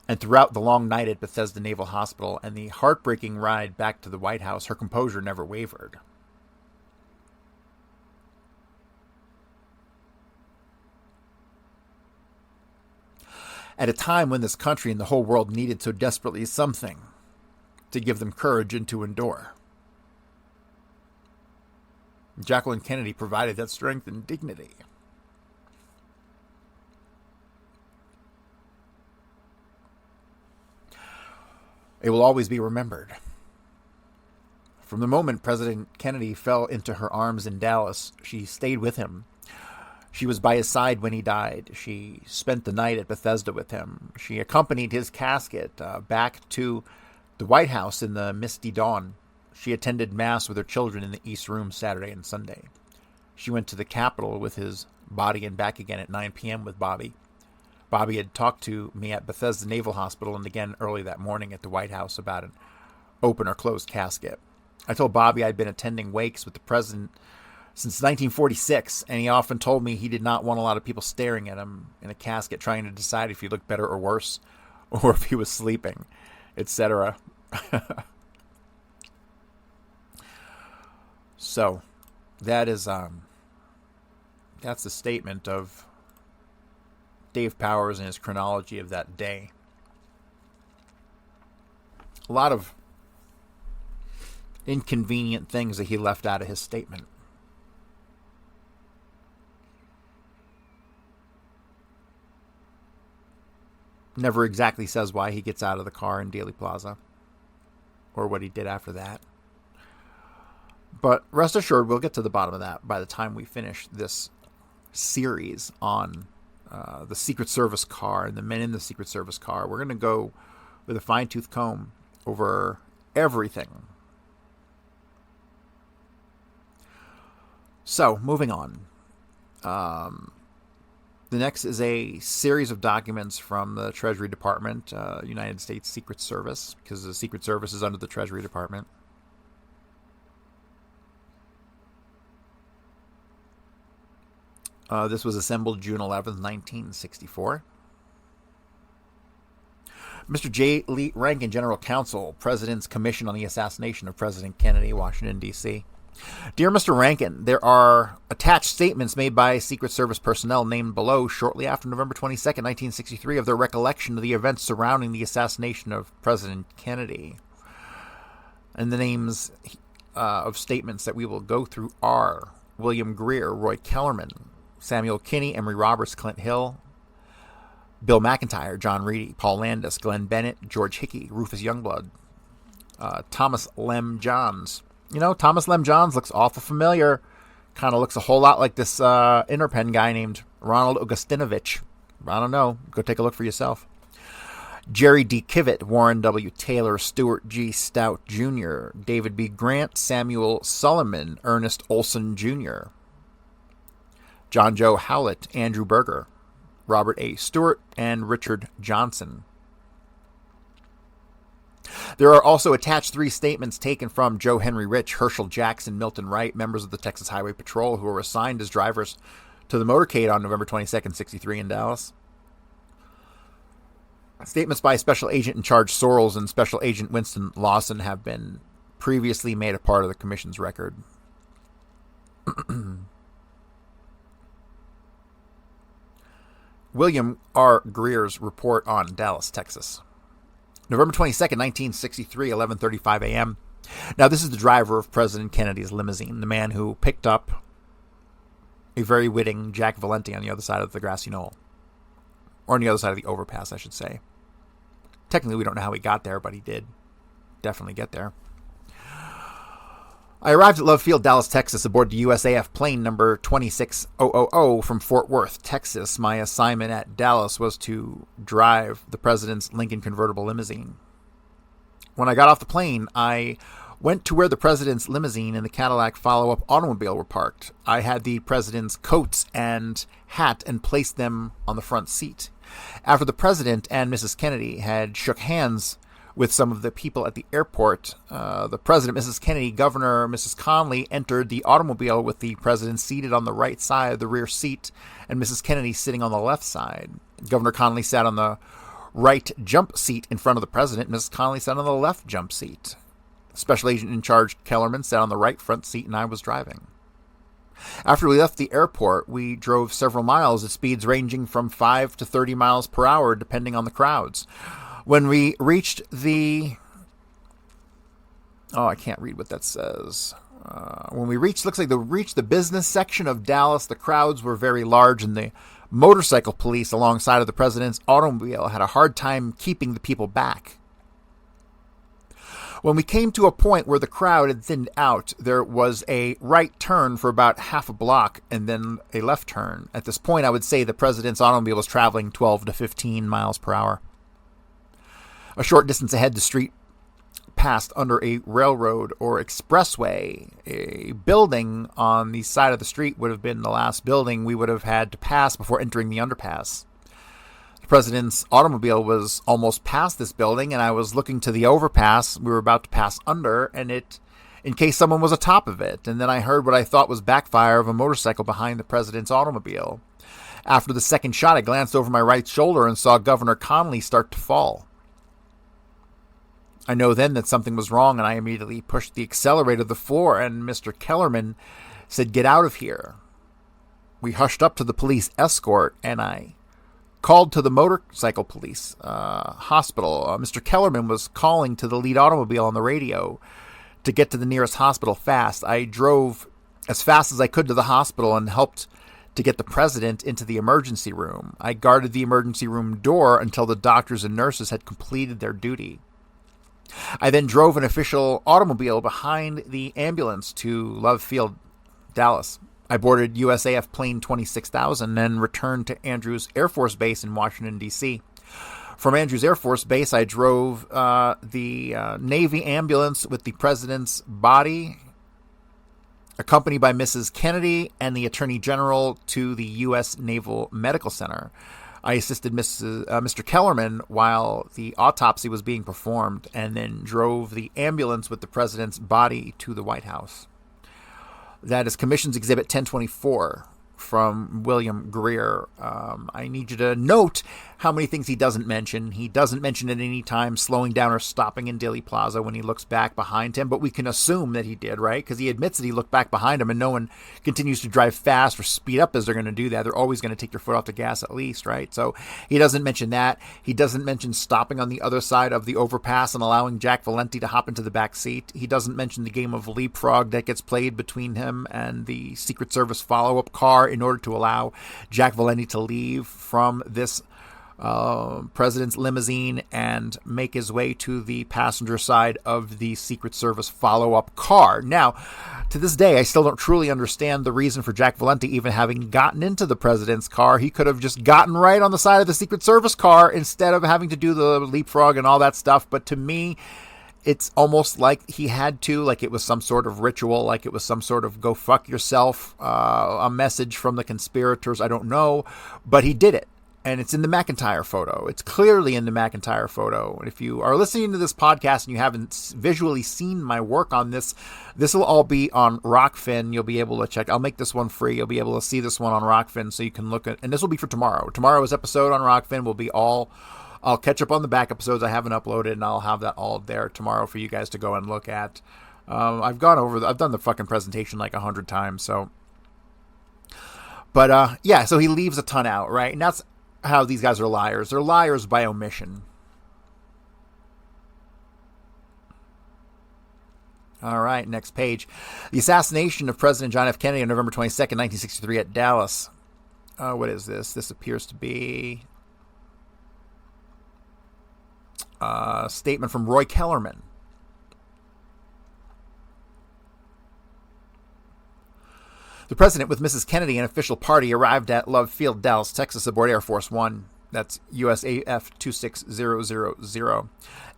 [SPEAKER 1] and throughout the long night at Bethesda Naval Hospital and the heartbreaking ride back to the White House, her composure never wavered. At a time when this country and the whole world needed so desperately something to give them courage and to endure, Jacqueline Kennedy provided that strength and dignity. It will always be remembered. From the moment President Kennedy fell into her arms in Dallas, she stayed with him. She was by his side when he died. She spent the night at Bethesda with him. She accompanied his casket back to the White House in the misty dawn. She attended Mass with her children in the East Room Saturday and Sunday. She went to the Capitol with his body and back again at 9 p.m. with Bobby. Bobby had talked to me at Bethesda Naval Hospital and again early that morning at the White House about an open or closed casket. I told Bobby I'd been attending wakes with the president since 1946, and he often told me he did not want a lot of people staring at him in a casket trying to decide if he looked better or worse, or if he was sleeping, etc. So, that's the statement of Dave Powers and his chronology of that day. A lot of inconvenient things that he left out of his statement. Never exactly says why he gets out of the car in Dealey Plaza or what he did after that. But rest assured, we'll get to the bottom of that by the time we finish this series on the Secret Service car and the men in the Secret Service car. We're going to go with a fine-tooth comb over everything. So, moving on. The next is a series of documents from the Treasury Department, United States Secret Service, because the Secret Service is under the Treasury Department. This was assembled June 11th, 1964. Mr. J. Lee Rankin, General Counsel, President's Commission on the Assassination of President Kennedy, Washington, D.C. Dear Mr. Rankin, there are attached statements made by Secret Service personnel named below shortly after November 22nd, 1963, of their recollection of the events surrounding the assassination of President Kennedy. And the names of statements that we will go through are William Greer, Roy Kellerman, Samuel Kinney, Emory Roberts, Clint Hill, Bill McIntyre, John Reedy, Paul Landis, Glenn Bennett, George Hickey, Rufus Youngblood, Thomas Lem Johns. You know, Thomas Lem Johns looks awful familiar. Kind of looks a whole lot like this Interpen guy named Ronald Augustinovich. I don't know. Go take a look for yourself. Jerry D. Kivett, Warren W. Taylor, Stuart G. Stout Jr., David B. Grant, Samuel Solomon, Ernest Olson Jr., John Joe Howlett, Andrew Berger, Robert A. Stewart, and Richard Johnson. There are also attached 3 statements taken from Joe Henry Rich, Herschel Jackson, Milton Wright, members of the Texas Highway Patrol who were assigned as drivers to the motorcade on November 22nd, 63 in Dallas. Statements by Special Agent in Charge Sorrells and Special Agent Winston Lawson have been previously made a part of the Commission's record. William R. Greer's report on Dallas, Texas. November 22nd, 1963, 11:35 a.m. Now, this is the driver of President Kennedy's limousine, the man who picked up a very witting Jack Valenti on the other side of the grassy knoll. Or on the other side of the overpass, I should say. Technically, we don't know how he got there, but he did definitely get there. I arrived at Love Field, Dallas, Texas, aboard the USAF plane number 26000 from Fort Worth, Texas. My assignment at Dallas was to drive the president's Lincoln convertible limousine. When I got off the plane, I went to where the president's limousine and the Cadillac follow-up automobile were parked. I had the president's coats and hat and placed them on the front seat. After the president and Mrs. Kennedy had shook hands with some of the people at the airport, the president, Mrs. Kennedy, Governor, Mrs. Conley entered the automobile with the president seated on the right side of the rear seat and Mrs. Kennedy sitting on the left side. Governor Conley sat on the right jump seat in front of the president. Mrs. Conley sat on the left jump seat. Special Agent in Charge Kellerman sat on the right front seat and I was driving. After we left the airport, we drove several miles at speeds ranging from 5 to 30 miles per hour, depending on the crowds. When we reached the... Oh, I can't read what that says. When we reached the business section of Dallas, the crowds were very large, and the motorcycle police alongside of the president's automobile had a hard time keeping the people back. When we came to a point where the crowd had thinned out, there was a right turn for about half a block and then a left turn. At this point, I would say the president's automobile was traveling 12 to 15 miles per hour. A short distance ahead, the street passed under a railroad or expressway. A building on the side of the street would have been the last building we would have had to pass before entering the underpass. The president's automobile was almost past this building, and I was looking to the overpass we were about to pass under, and in case someone was atop of it. And then I heard what I thought was backfire of a motorcycle behind the president's automobile. After the second shot, I glanced over my right shoulder and saw Governor Conley start to fall. I know then that something was wrong, and I immediately pushed the accelerator to the floor, and Mr. Kellerman said, "Get out of here." We hushed up to the police escort, and I called to the motorcycle police hospital. Mr. Kellerman was calling to the lead automobile on the radio to get to the nearest hospital fast. I drove as fast as I could to the hospital and helped to get the president into the emergency room. I guarded the emergency room door until the doctors and nurses had completed their duty. I then drove an official automobile behind the ambulance to Love Field, Dallas. I boarded USAF Plane 26,000 and returned to Andrews Air Force Base in Washington, D.C. From Andrews Air Force Base, I drove the Navy ambulance with the president's body, accompanied by Mrs. Kennedy and the Attorney General, to the U.S. Naval Medical Center. I assisted Mr. Kellerman while the autopsy was being performed, and then drove the ambulance with the president's body to the White House. That is Commission's Exhibit 1024 from William Greer. I need you to note how many things he doesn't mention. He doesn't mention at any time slowing down or stopping in Dealey Plaza when he looks back behind him, but we can assume that he did, right? Because he admits that he looked back behind him, and no one continues to drive fast or speed up as they're going to do that. They're always going to take their foot off the gas at least, right? So he doesn't mention that. He doesn't mention stopping on the other side of the overpass and allowing Jack Valenti to hop into the back seat. He doesn't mention the game of leapfrog that gets played between him and the Secret Service follow-up car in order to allow Jack Valenti to leave from this president's limousine and make his way to the passenger side of the Secret Service follow-up car. Now, to this day, I still don't truly understand the reason for Jack Valenti even having gotten into the president's car. He could have just gotten right on the side of the Secret Service car instead of having to do the leapfrog and all that stuff. But to me, it's almost like he had to, like it was some sort of ritual, like it was some sort of go fuck yourself, a message from the conspirators. I don't know, but he did it. And it's in the McIntyre photo. It's clearly in the McIntyre photo. And if you are listening to this podcast and you haven't visually seen my work on this, this will all be on Rockfin. You'll be able to check. I'll make this one free. You'll be able to see this one on Rockfin so you can look at, and this will be for tomorrow. Tomorrow's episode on Rockfin will be all, I'll catch up on the back episodes I haven't uploaded, and I'll have that all there tomorrow for you guys to go and look at. I've done the fucking presentation like 100 times. So, but yeah, so he leaves a ton out, right? And that's how these guys are liars. They're liars by omission. All right, next page. The assassination of President John F. Kennedy on November 22nd, 1963 at Dallas. What is this? This appears to be a statement from Roy Kellerman. The president, with Mrs. Kennedy and official party, arrived at Love Field, Dallas, Texas, aboard Air Force One. That's USAF 26000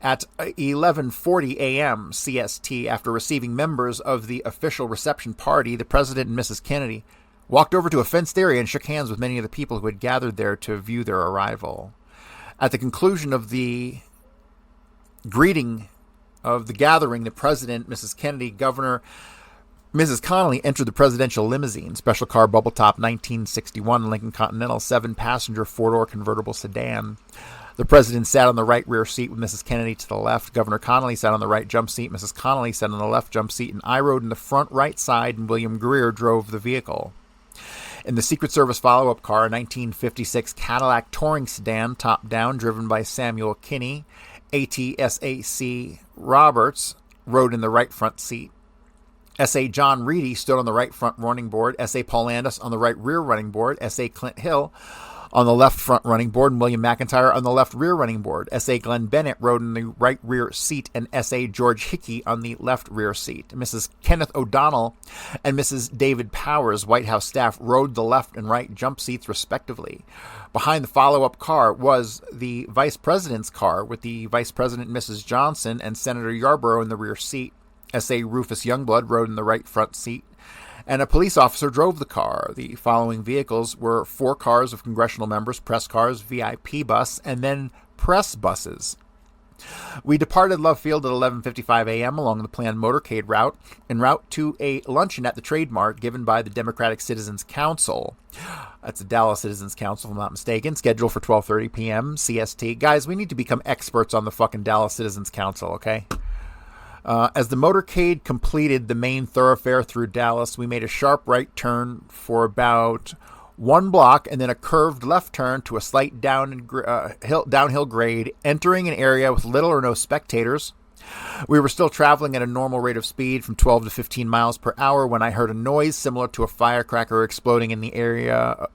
[SPEAKER 1] at 11:40 a.m. CST. After receiving members of the official reception party, the president and Mrs. Kennedy walked over to a fenced area and shook hands with many of the people who had gathered there to view their arrival. At the conclusion of the greeting of the gathering, the president, Mrs. Kennedy, Governor Mrs. Connolly entered the presidential limousine, special car bubble top 1961 Lincoln Continental 7-passenger 4-door convertible sedan. The president sat on the right rear seat with Mrs. Kennedy to the left. Governor Connolly sat on the right jump seat. Mrs. Connolly sat on the left jump seat, and I rode in the front right side, and William Greer drove the vehicle. In the Secret Service follow-up car, a 1956 Cadillac touring sedan, top-down, driven by Samuel Kinney, ATSAC Roberts, rode in the right front seat. S.A. John Reedy stood on the right front running board, S.A. Paul Landis on the right rear running board, S.A. Clint Hill on the left front running board, and William McIntyre on the left rear running board. S.A. Glenn Bennett rode in the right rear seat, and S.A. George Hickey on the left rear seat. Mrs. Kenneth O'Donnell and Mrs. David Powers, White House staff, rode the left and right jump seats respectively. Behind the follow-up car was the vice president's car with the vice president, Mrs. Johnson, and Senator Yarborough in the rear seat. S.A. Rufus Youngblood rode in the right front seat, and a police officer drove the car. The following vehicles were 4 cars of congressional members, press cars, VIP bus, and then press buses. We departed Love Field at 11:55 a.m. along the planned motorcade route, en route to a luncheon at the Trade Mart given by the Democratic Citizens Council. That's the Dallas Citizens Council, if I'm not mistaken, scheduled for 12:30 p.m. CST. Guys, we need to become experts on the fucking Dallas Citizens Council, okay? As the motorcade completed the main thoroughfare through Dallas, we made a sharp right turn for about 1 block and then a curved left turn to a slight downhill grade, entering an area with little or no spectators. We were still traveling at a normal rate of speed from 12 to 15 miles per hour when I heard a noise similar to a firecracker exploding in the area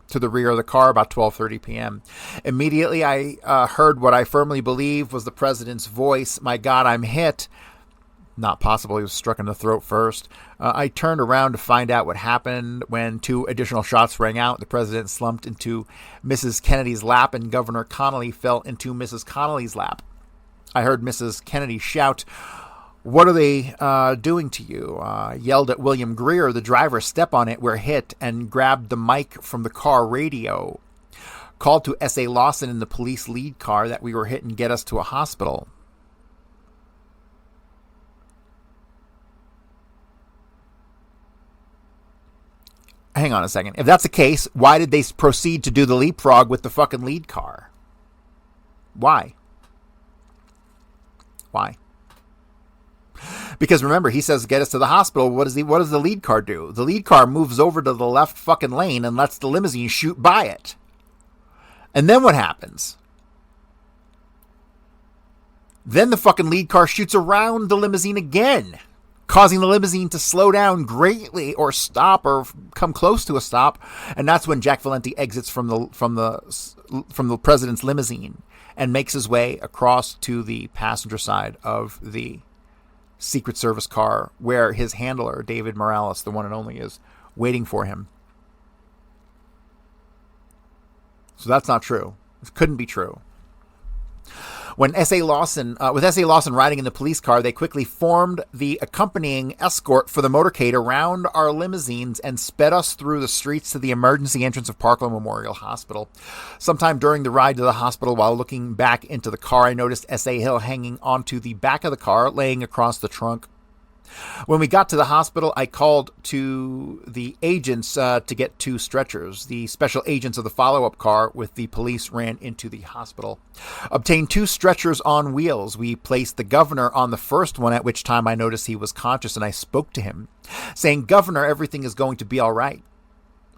[SPEAKER 1] to the rear of the car about 12:30 p.m. Immediately, I heard what I firmly believe was the president's voice. "My God, I'm hit." Not possible. He was struck in the throat first. I turned around to find out what happened when 2 additional shots rang out. The president slumped into Mrs. Kennedy's lap, and Governor Connolly fell into Mrs. Connolly's lap. I heard Mrs. Kennedy shout, "What are they doing to you?" Yelled at William Greer, the driver. "Step on it, we're hit," and grabbed the mic from the car radio. Called to S.A. Lawson in the police lead car that we were hit and get us to a hospital. Hang on a second. If that's the case, why did they proceed to do the leapfrog with the fucking lead car? Why? Why? Because remember, he says, "Get us to the hospital." What does the lead car do? The lead car moves over to the left fucking lane and lets the limousine shoot by it. And then what happens? Then the fucking lead car shoots around the limousine again, causing the limousine to slow down greatly or stop or come close to a stop. And that's when Jack Valenti exits from the president's limousine and makes his way across to the passenger side of the Secret Service car where his handler, David Morales, the one and only, is waiting for him. So that's not true. It couldn't be true. When with S.A. Lawson riding in the police car, they quickly formed the accompanying escort for the motorcade around our limousines and sped us through the streets to the emergency entrance of Parkland Memorial Hospital. Sometime during the ride to the hospital, while looking back into the car, I noticed S.A. Hill hanging onto the back of the car, laying across the trunk. When we got to the hospital, I called to the agents to get 2 stretchers. The special agents of the follow-up car with the police ran into the hospital. Obtained 2 stretchers on wheels. We placed the governor on the first one, at which time I noticed he was conscious, and I spoke to him, saying, "Governor, everything is going to be all right."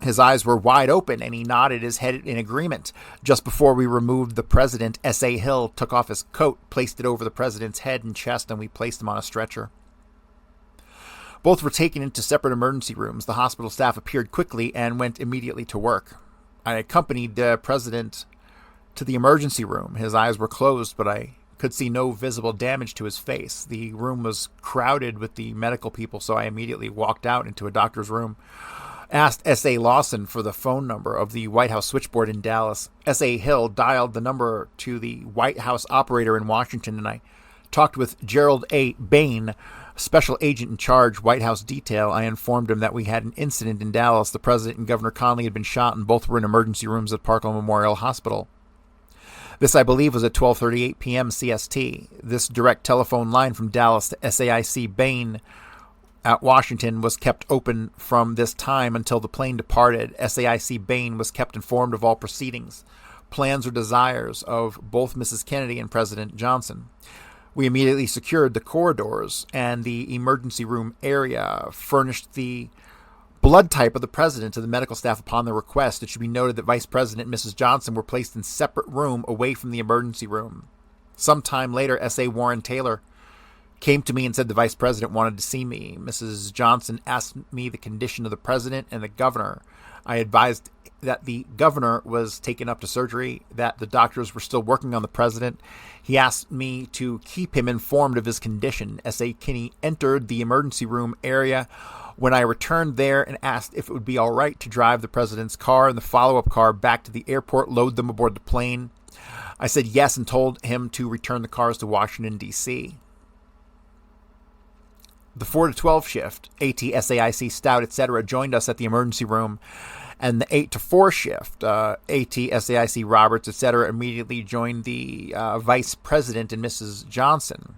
[SPEAKER 1] His eyes were wide open, and he nodded his head in agreement. Just before we removed the president, S.A. Hill took off his coat, placed it over the president's head and chest, and we placed him on a stretcher. Both were taken into separate emergency rooms. The hospital staff appeared quickly and went immediately to work. I accompanied the president to the emergency room. His eyes were closed, but I could see no visible damage to his face. The room was crowded with the medical people, so I immediately walked out into a doctor's room. Asked S.A. Lawson for the phone number of the White House switchboard in Dallas. S.A. Hill dialed the number to the White House operator in Washington, and I talked with Gerald A. Bain, special agent in charge, White House detail. I informed him that we had an incident in Dallas. The president and Governor Connolly had been shot, and both were in emergency rooms at Parkland Memorial Hospital. This, I believe, was at 12:38 p.m. CST. This direct telephone line from Dallas to SAIC Bain at Washington was kept open from this time until the plane departed. SAIC Bain was kept informed of all proceedings, plans, or desires of both Mrs. Kennedy and President Johnson. We immediately secured the corridors and the emergency room area, furnished the blood type of the president to the medical staff upon their request. It should be noted that Vice President and Mrs. Johnson were placed in separate room away from the emergency room. Sometime later, S.A. Warren Taylor came to me and said the Vice President wanted to see me. Mrs. Johnson asked me the condition of the president and the governor. I advised that the governor was taken up to surgery, that the doctors were still working on the president. He asked me to keep him informed of his condition. S.A. Kinney entered the emergency room area when I returned there and asked if it would be all right to drive the president's car and the follow-up car back to the airport, load them aboard the plane. I said yes and told him to return the cars to Washington, D.C. The 4 to 12 shift, AT, SAIC, Stout, etc., joined us at the emergency room, and the 8 to 4 shift, AT, SAIC, Roberts, etc., immediately joined the Vice President and Mrs. Johnson.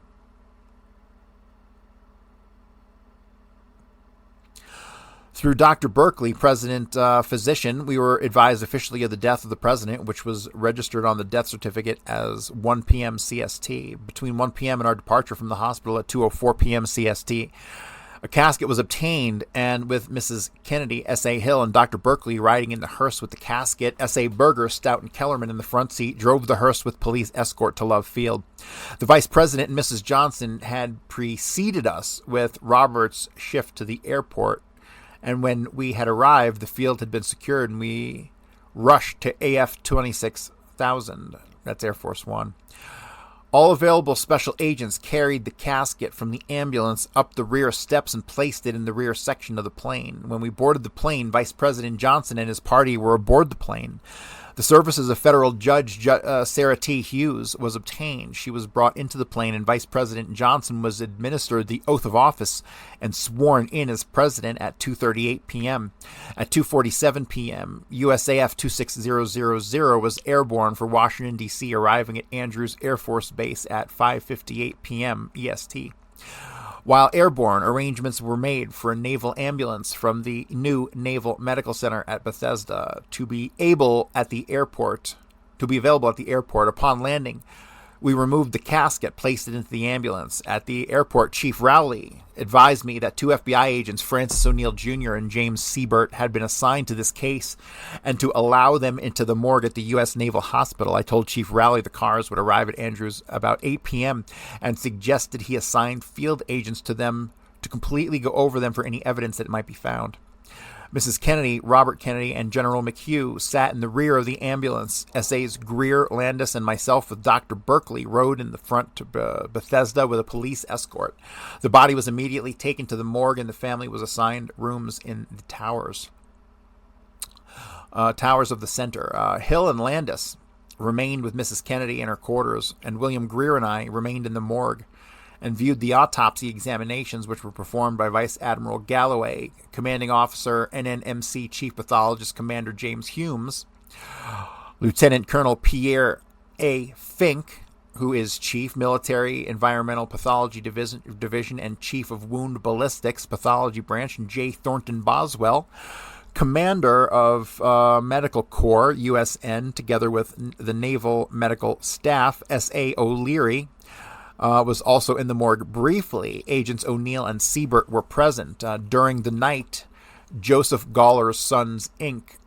[SPEAKER 1] Through Dr. Berkeley, President Physician, we were advised officially of the death of the President, which was registered on the death certificate as 1 p.m. CST. Between 1 p.m. and our departure from the hospital at 2:04 p.m. CST, A casket was obtained, and with Mrs. Kennedy, S.A. Hill, and Dr. Berkeley riding in the hearse with the casket, S.A. Berger, Stout, and Kellerman in the front seat drove the hearse with police escort to Love Field. The Vice President and Mrs. Johnson had preceded us with Robert's shift to the airport, and when we had arrived, the field had been secured, and we rushed to AF 26,000. That's Air Force One. All available special agents carried the casket from the ambulance up the rear steps and placed it in the rear section of the plane. When we boarded the plane, Vice President Johnson and his party were aboard the plane. The services of Federal Judge Sarah T. Hughes was obtained. She was brought into the plane, and Vice President Johnson was administered the oath of office and sworn in as president at 2:38 p.m. At 2:47 p.m., USAF 26000 was airborne for Washington, D.C., arriving at Andrews Air Force Base at 5:58 p.m. EST. While airborne, arrangements were made for a naval ambulance from the new Naval Medical Center at Bethesda to be available at the airport. Upon landing, we removed the casket, placed it into the ambulance. At the airport, Chief Rowley advised me that 2 FBI agents, Francis O'Neill Jr. and James Siebert, had been assigned to this case and to allow them into the morgue at the U.S. Naval Hospital. I told Chief Rowley the cars would arrive at Andrews about 8 p.m. and suggested he assigned field agents to them to completely go over them for any evidence that might be found. Mrs. Kennedy, Robert Kennedy, and General McHugh sat in the rear of the ambulance. S.A.'s Greer, Landis, and myself with Dr. Berkeley rode in the front to Bethesda with a police escort. The body was immediately taken to the morgue, and the family was assigned rooms in the towers of the center. Hill and Landis remained with Mrs. Kennedy in her quarters, and William Greer and I remained in the morgue and viewed the autopsy examinations, which were performed by Vice Admiral Galloway, Commanding Officer NNMC Chief Pathologist Commander James Humes, Lieutenant Colonel Pierre A. Fink, who is Chief Military Environmental Pathology Division and Chief of Wound Ballistics Pathology Branch, and J. Thornton Boswell, Commander of Medical Corps, USN, together with the Naval Medical Staff. S.A. O'Leary was also in the morgue briefly. Agents O'Neill and Siebert were present. During the night, Joseph Galler's Sons, Inc.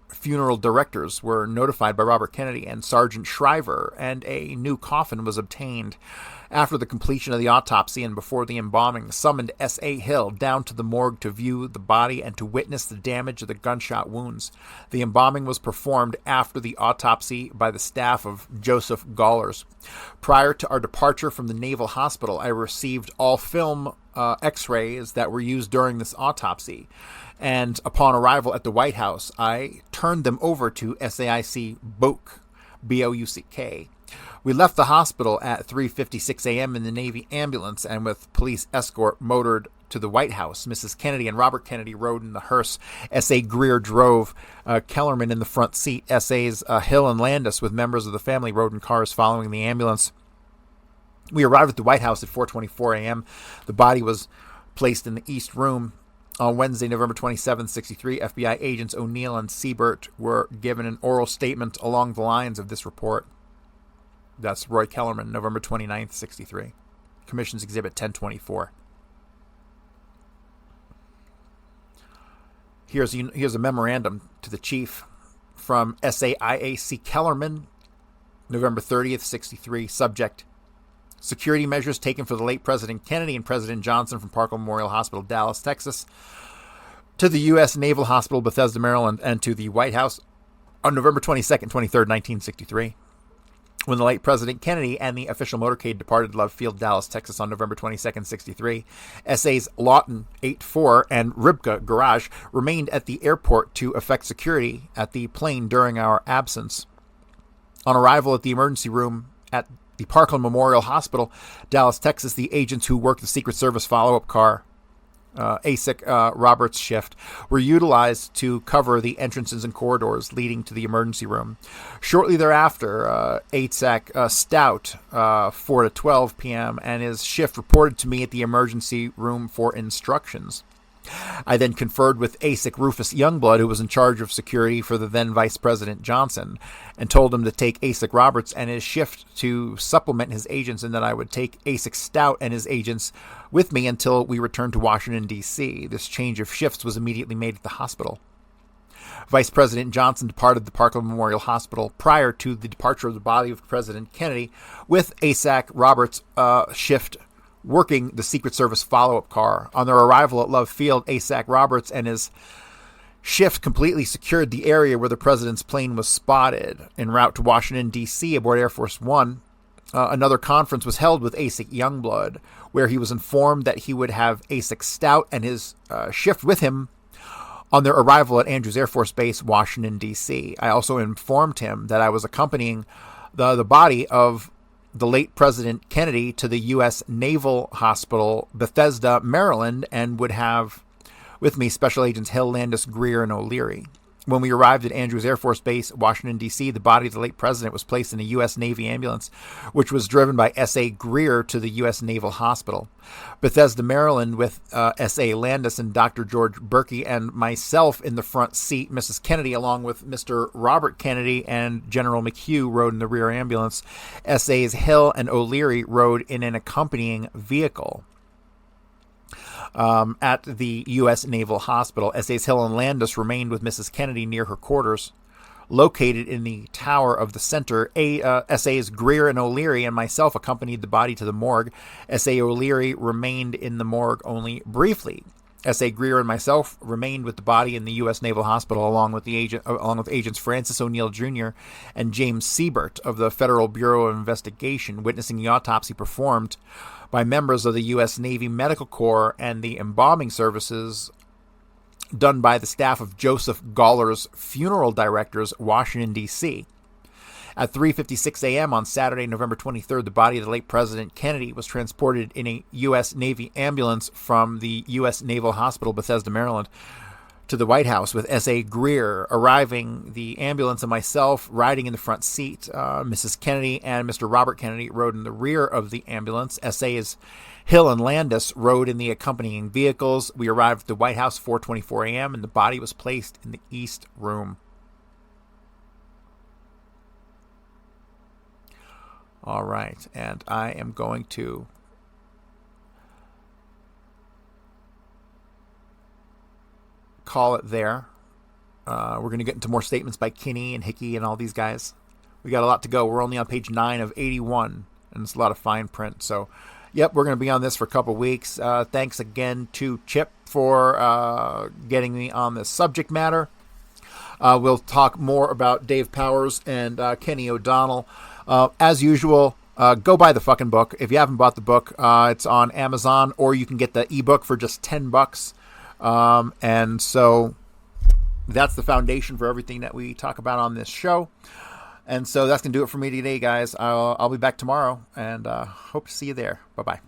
[SPEAKER 1] funeral directors were notified by Robert Kennedy and Sergeant Shriver, and a new coffin was obtained. After the completion of the autopsy and before the embalming, summoned S.A. Hill down to the morgue to view the body and to witness the damage of the gunshot wounds. The embalming was performed after the autopsy by the staff of Joseph Galler's. Prior to our departure from the Naval Hospital, I received all film x-rays that were used during this autopsy, and upon arrival at the White House, I turned them over to SAIC Bouk, B-O-U-C-K. We left the hospital at 3:56 a.m. in the Navy ambulance and with police escort motored to the White House. Mrs. Kennedy and Robert Kennedy rode in the hearse. S.A. Greer drove, Kellerman in the front seat. S.A.'s Hill and Landis with members of the family rode in cars following the ambulance. We arrived at the White House at 4:24 a.m. The body was placed in the East Room. On Wednesday, November 27, 1963, FBI agents O'Neill and Siebert were given an oral statement along the lines of this report. That's Roy Kellerman, November 29, 1963. Commission's Exhibit 1024. Here's a memorandum to the chief from SAIAC Kellerman, November 30th, 1963. Subject: security measures taken for the late President Kennedy and President Johnson from Parkland Memorial Hospital, Dallas, Texas, to the U.S. Naval Hospital, Bethesda, Maryland, and to the White House on November 22nd, 23rd, 1963. When the late President Kennedy and the official motorcade departed Love Field, Dallas, Texas on November 22nd, 1963, SA's Lawton 84 and Ribka Garage remained at the airport to effect security at the plane during our absence. On arrival at the emergency room at the Parkland Memorial Hospital, Dallas, Texas, the agents who worked the Secret Service follow-up car, ASIC Roberts shift, were utilized to cover the entrances and corridors leading to the emergency room. Shortly thereafter, ASIC Stout, 4 to 12 p.m., and his shift reported to me at the emergency room for instructions. I then conferred with ASIC Rufus Youngblood, who was in charge of security for the then Vice President Johnson, and told him to take ASIC Roberts and his shift to supplement his agents, and that I would take ASIC Stout and his agents with me until we returned to Washington, D.C. This change of shifts was immediately made at the hospital. Vice President Johnson departed the Parkland Memorial Hospital prior to the departure of the body of President Kennedy, with ASAC Roberts' shift working the Secret Service follow-up car. On their arrival at Love Field, ASAC Roberts and his shift completely secured the area where the president's plane was spotted. En route to Washington, D.C., aboard Air Force One, another conference was held with ASIC Youngblood, where he was informed that he would have ASIC Stout and his shift with him on their arrival at Andrews Air Force Base, Washington, D.C. I also informed him that I was accompanying the body of the late President Kennedy to the U.S. Naval Hospital, Bethesda, Maryland, and would have with me Special Agents Hill, Landis, Greer, and O'Leary. When we arrived at Andrews Air Force Base, Washington, D.C., the body of the late president was placed in a U.S. Navy ambulance, which was driven by S.A. Greer to the U.S. Naval Hospital. Bethesda, Maryland, with S.A. Landis and Dr. George Berkey and myself in the front seat. Mrs. Kennedy, along with Mr. Robert Kennedy and General McHugh, rode in the rear ambulance. S.A.'s Hill and O'Leary rode in an accompanying vehicle. At the U.S. Naval Hospital, S.A.'s Hill and Landis remained with Mrs. Kennedy near her quarters. Located in the tower of the center, S.A.'s Greer and O'Leary and myself accompanied the body to the morgue. S.A. O'Leary remained in the morgue only briefly. S.A. Greer and myself remained with the body in the U.S. Naval Hospital, along with agents Francis O'Neill Jr. and James Siebert of the Federal Bureau of Investigation, witnessing the autopsy performed by members of the U.S. Navy Medical Corps and the embalming services done by the staff of Joseph Galler's funeral directors, Washington, D.C. At 3:56 a.m. on Saturday, November 23rd, the body of the late President Kennedy was transported in a U.S. Navy ambulance from the U.S. Naval Hospital, Bethesda, Maryland, to the White House, with S.A. Greer arriving the ambulance and myself riding in the front seat. Mrs. Kennedy and Mr. Robert Kennedy rode in the rear of the ambulance. S.A.'s Hill and Landis rode in the accompanying vehicles. We arrived at the White House 4:24 a.m. and the body was placed in the East Room. All right, and I am going to call it there. We're going to get into more statements by Kinney and Hickey and all these guys. We got a lot to go. We're only on page 9 of 81, and it's a lot of fine print. So, yep, we're going to be on this for a couple weeks. Thanks again to Chip for getting me on this subject matter. We'll talk more about Dave Powers and Kenny O'Donnell. As usual, go buy the fucking book. If you haven't bought the book, it's on Amazon, or you can get the ebook for just $10. And so that's the foundation for everything that we talk about on this show. And so that's going to do it for me today, guys. I'll be back tomorrow, and hope to see you there. Bye-bye.